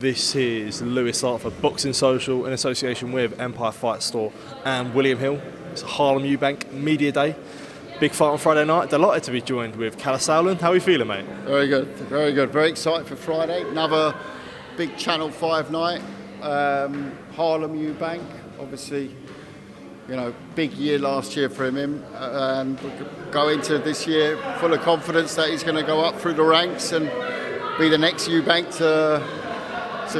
This is Lewis Hart for Boxing Social in association with Empire Fight Store and William Hill. It's Harlem Eubank Media Day. Big fight on Friday night. Delighted to be joined with Kalle Sauerland. How are you feeling, mate? Very good, very good. Very excited for Friday. Another big Channel 5 night. Harlem Eubank, obviously, big year last year for him. And we go into this year full of confidence that he's going to go up through the ranks and be the next Eubank to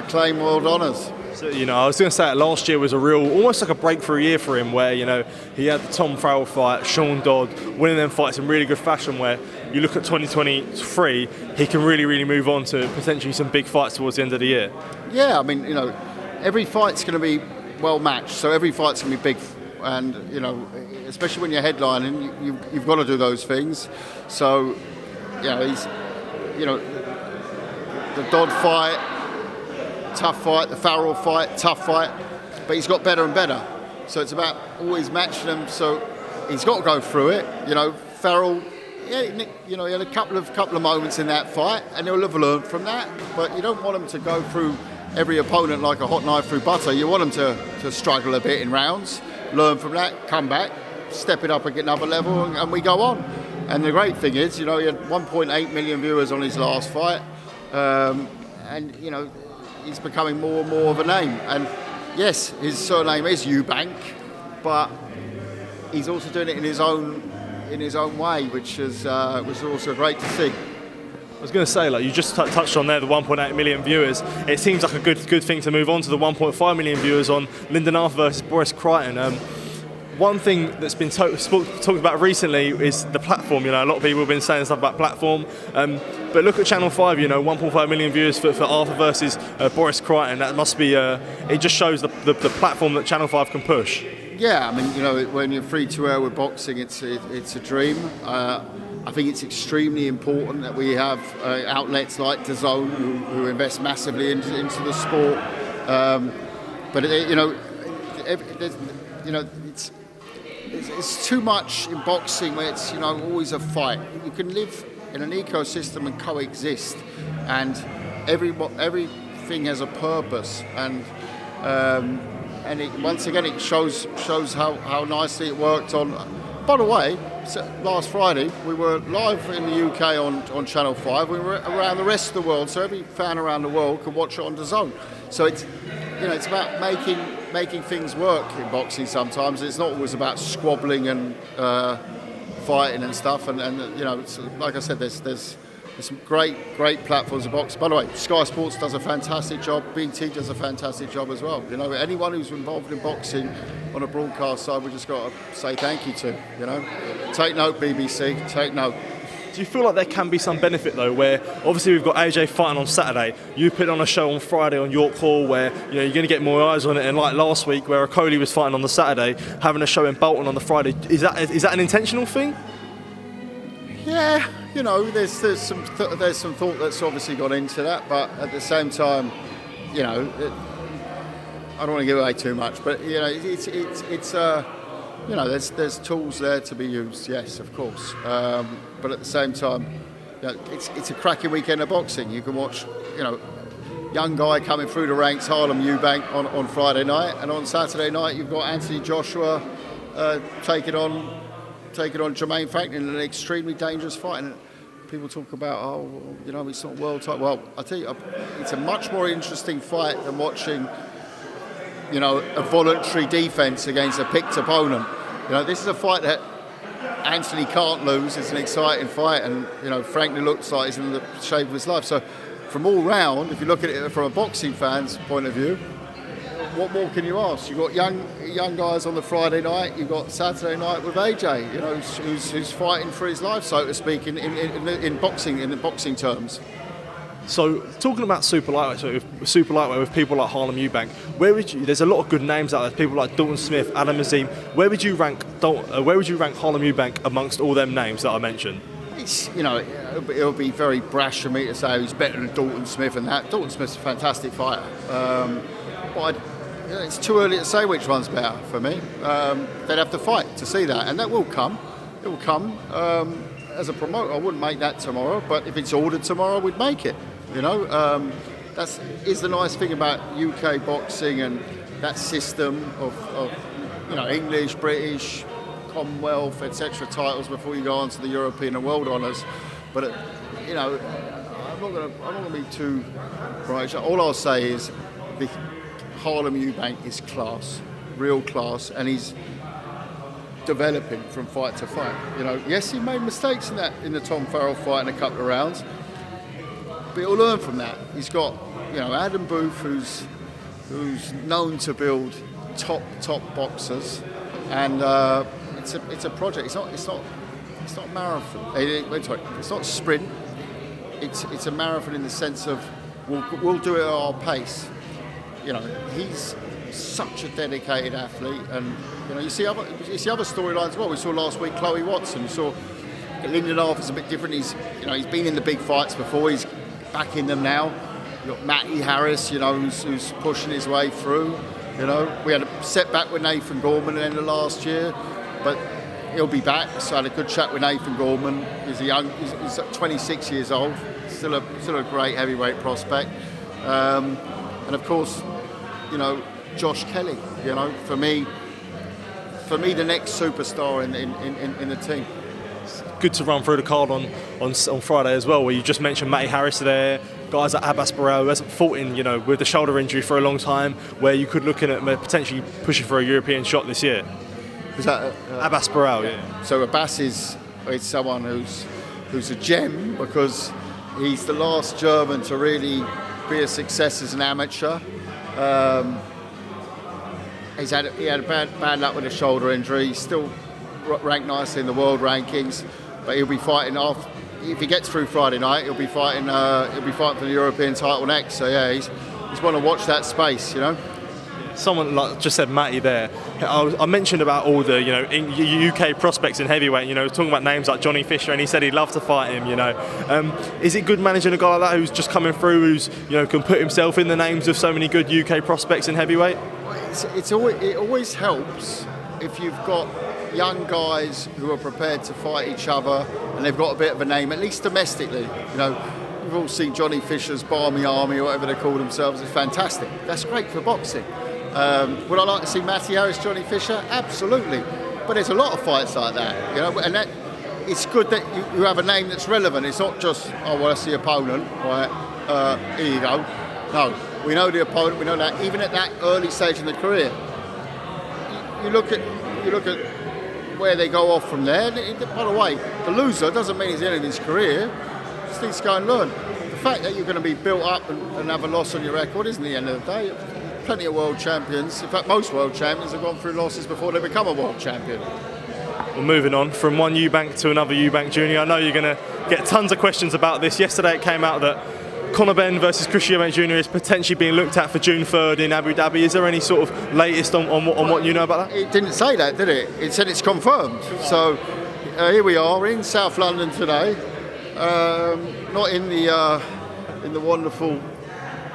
claim world honours. So, I was going to say that last year was almost like a breakthrough year for him where, he had the Tom Farrell fight, Sean Dodd, winning them fights in really good fashion where you look at 2023, he can really move on to potentially some big fights towards the end of the year. Yeah, every fight's going to be well matched, so every fight's going to be big and, especially when you're headlining, you've got to do those things. So, he's, the Dodd fight, tough fight, the Farrell fight, tough fight, but he's got better and better. So it's about always matching them. So he's got to go through it. Farrell, he had a couple of moments in that fight, and he'll have learned from that. But you don't want him to go through every opponent like a hot knife through butter. You want him to struggle a bit in rounds, learn from that, come back, step it up and get another level, and we go on. And the great thing is, he had 1.8 million viewers on his last fight, and he's becoming more and more of a name. And yes, his surname is Eubank, but he's also doing it in his own way, which was also great to see. I was going to say, you just touched on there, the 1.8 million viewers. It seems like a good thing to move on to the 1.5 million viewers on Lyndon Arthur versus Boris Crichton. One thing that's been talked about recently is the platform. A lot of people have been saying stuff about platform. But look at Channel 5, 1.5 million viewers for Arthur versus Boris Crichton. That must be, it just shows the platform that Channel 5 can push. Yeah, when you're free to air with boxing, it's a dream. I think it's extremely important that we have outlets like DAZN who invest massively into the sport. But it's too much in boxing where it's always a fight. You can live in an ecosystem and coexist, and everything has a purpose. And once again it shows how nicely it worked on. By the way, last Friday we were live in the UK on Channel 5. We were around the rest of the world, so every fan around the world could watch it on DAZN. So it's about making things work in boxing sometimes. It's not always about squabbling and fighting and stuff. And it's, like I said, there's some great platforms of boxing. By the way, Sky Sports does a fantastic job. BT does a fantastic job as well. Anyone who's involved in boxing on a broadcast side, we just got to say thank you to. Take note, BBC. Take note. Do you feel like there can be some benefit though, where obviously we've got AJ fighting on Saturday, you put on a show on Friday on York Hall where you're going to get more eyes on it, and like last week where Okolie was fighting on the Saturday, having a show in Bolton on the Friday, is that an intentional thing? Yeah, there's some thought that's obviously gone into that, but at the same time, I don't want to give away too much, but there's tools there to be used, yes, of course. But at the same time, it's a cracking weekend of boxing. You can watch, young guy coming through the ranks, Harlem Eubank on Friday night, and on Saturday night you've got Anthony Joshua taking on Jermaine Franklin in an extremely dangerous fight. And people talk about, it's not world title. Well, I tell you, it's a much more interesting fight than watching, a voluntary defence against a picked opponent. This is a fight that Anthony can't lose. It's an exciting fight, and Franklin looks like he's in the shape of his life. So, from all round, if you look at it from a boxing fan's point of view, what more can you ask? You've got young guys on the Friday night. You've got Saturday night with AJ, who's fighting for his life, so to speak, in boxing terms. So, talking about super lightweight with people like Harlem Eubank, there's a lot of good names out there. People like Dalton Smith, Adam Azim. Where would you rank Harlem Eubank amongst all them names that I mentioned? It'll be very brash of me to say he's better than Dalton Smith and that. Dalton Smith's a fantastic fighter, but it's too early to say which one's better for me. They'd have to fight to see that, and that will come. It will come. As a promoter, I wouldn't make that tomorrow, but if it's ordered tomorrow, we'd make it. That's is the nice thing about UK boxing and that system of English, British, Commonwealth, etc. titles before you go on to the European and World honours. But I'm not going to be too bright. All I'll say is the Harlem Eubank is class, real class, and he's developing from fight to fight. Yes, he made mistakes in the Tom Farrell fight in a couple of rounds, but he'll learn from that. He's got Adam Booth, who's known to build top boxers, and it's a project. It's not a marathon. It's not a sprint. It's a marathon in the sense of we'll do it at our pace. He's such a dedicated athlete, and you see other storylines as well. We saw last week Chloe Watson. We saw Lyndon Arthur's a bit different. He's been in the big fights before. He's back in them now. You've got Matty Harris, who's pushing his way through. We had a setback with Nathan Gorman at the end of last year, but he'll be back. So I had a good chat with Nathan Gorman. He's 26 years old, still a great heavyweight prospect. And of course, Josh Kelly. For me, the next superstar in the team. Good to run through the card on Friday as well, where you just mentioned Matty Harris there, guys like Abbas Barrel, who hasn't fought with the shoulder injury for a long time, where you could look at potentially pushing for a European shot this year. Is that Abbas Barrel? Yeah. So Abbas is someone who's a gem because he's the last German to really be a success as an amateur. He had bad luck with a shoulder injury. He's still ranked nicely in the world rankings, but he'll be fighting off. If he gets through Friday night, he'll be fighting for the European title next. So yeah, he's want to watch that space, Someone like just said Matty there. I mentioned about all the UK prospects in heavyweight. Talking about names like Johnny Fisher, and he said he'd love to fight him. Is it good managing a guy like that who's just coming through, who's can put himself in the names of so many good UK prospects in heavyweight? It always helps if you've got young guys who are prepared to fight each other and they've got a bit of a name, at least domestically. We've all seen Johnny Fisher's Barmy Army or whatever they call themselves. It's fantastic. That's great for boxing. Would I like to see Matty Harris, Johnny Fisher? Absolutely. But there's a lot of fights like that, and that it's good that you have a name that's relevant. It's not just, that's the opponent, right? Here you go. No, we know the opponent. We know that even at that early stage in the career, you look at where they go off from there. By the way, the loser doesn't mean he's the end of his career. Just needs to go and learn. The fact that you're going to be built up and have a loss on your record isn't the end of the day. Plenty of world champions. In fact, most world champions have gone through losses before they become a world champion. Well, moving on from one Eubank to another Eubank Jr. I know you're going to get tons of questions about this. Yesterday it came out that Conor Benn versus Chris Eubank Jr. is potentially being looked at for June 3rd in Abu Dhabi. Is there any sort of latest on what you know about that? It didn't say that, did it? It said it's confirmed. So here we are in South London today. Not in the wonderful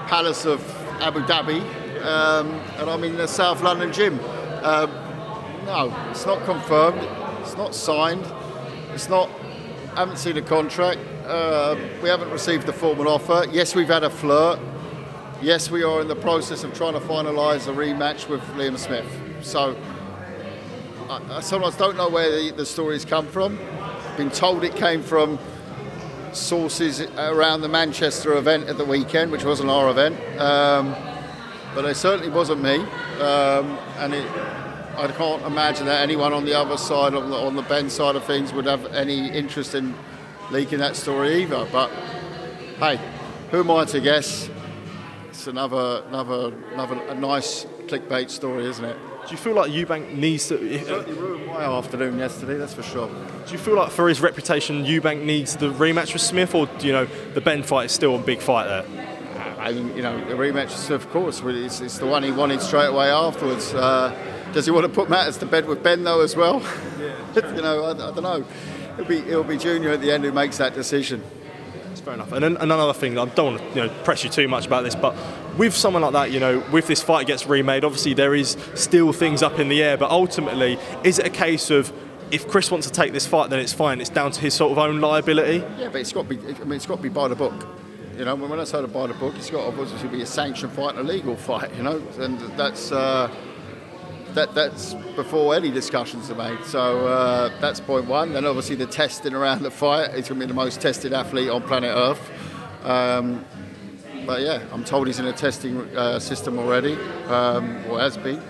palace of Abu Dhabi. And I'm in the South London gym. No, it's not confirmed. It's not signed. I haven't seen a contract. We haven't received the formal offer. Yes, we've had a flirt. Yes, we are in the process of trying to finalise a rematch with Liam Smith. So I sometimes don't know where the stories come from. Been told it came from sources around the Manchester event at the weekend, which wasn't our event. But it certainly wasn't me, and I can't imagine that anyone on the other side, on the Benn side of things, would have any interest in leaking that story either. But hey, who am I to guess? It's another nice clickbait story, isn't it? Do you feel like Eubank needs to... It certainly ruined my afternoon yesterday, that's for sure. Do you feel like for his reputation, Eubank needs the rematch with Smith, or the Benn fight is still a big fight there? I mean, the rematch with Smith, of course, it's the one he wanted straight away afterwards. Does he want to put matters to bed with Benn though as well? Yeah. I don't know. It'll be Junior at the end who makes that decision. That's fair enough. And then another thing, I don't want to press you too much about this, but with someone like that, with this fight gets remade, obviously there is still things up in the air, but ultimately, is it a case of if Chris wants to take this fight, then it's fine, it's down to his sort of own liability? Yeah, but it's got to be by the book. You know, when I say to buy the book, it's got to obviously be a sanctioned fight and a legal fight. You know, and that's before any discussions are made. So that's point one. Then obviously the testing around the fight. He's going to be the most tested athlete on planet Earth. But yeah, I'm told he's in a testing system already, or has been.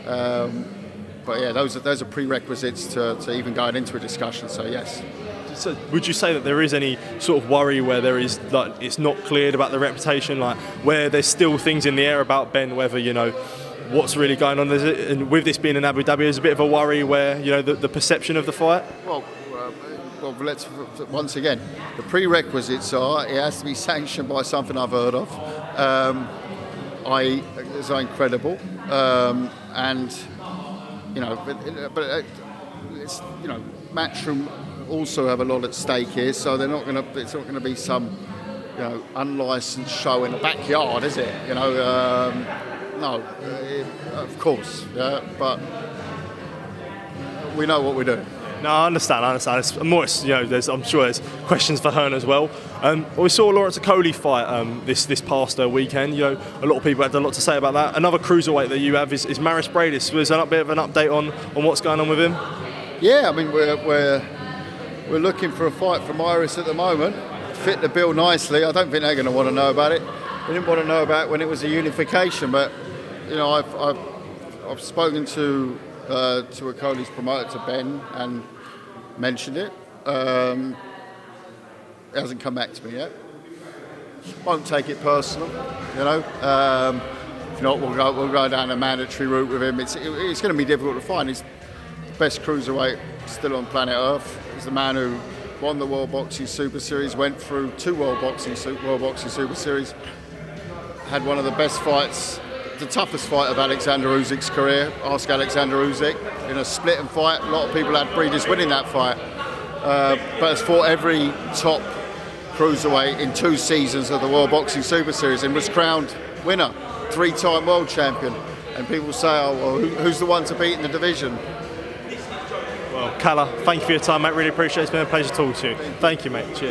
But yeah, those are prerequisites to even going into a discussion. So yes. So would you say that there is any sort of worry where there is, like, it's not cleared about the reputation, like where there's still things in the air about Ben, whether, you know, what's really going on? And with this being in Abu Dhabi, there's a bit of a worry where, you know, the perception of the fight? Well, let's once again, the prerequisites are it has to be sanctioned by something I've heard of, i.e. is incredible, and you know, but it's, you know, Matchroom also have a lot at stake here, so they're not going to. It's not going to be some, you know, unlicensed show in the backyard, is it? You know, no, of course, yeah, but we know what we're doing. No, I understand. It's more, you know, I'm sure there's questions for Hearn as well. We saw Lawrence Okolie fight this past weekend. You know, a lot of people had a lot to say about that. Another cruiserweight that you have is Maris Bradis. Was there a bit of an update on what's going on with him? Yeah, I mean we're looking for a fight for Maris at the moment. Fit the bill nicely. I don't think they're going to want to know about it. They didn't want to know about it when it was a unification, but you know, I've spoken to Okolie's promoter, to Ben, and mentioned it. It hasn't come back to me yet. Won't take it personal, you know. If not, we'll go down a mandatory route with him. It's going to be difficult to find. He's the best cruiserweight still on planet Earth. He's the man who won the World Boxing Super Series, went through 2 World Boxing Super Series, had one of the best fights, the toughest fight of Alexander Usyk's career. Ask Alexander Usyk, in a split and fight. A lot of people had Bradis winning that fight, but has fought every top cruiserweight in 2 seasons of the World Boxing Super Series and was crowned winner, 3-time world champion. And people say, oh well, who's the one to beat in the division? Well, Kalle, thank you for your time, mate. Really appreciate it. It's been a pleasure talking to you. Thank you, mate. Cheers.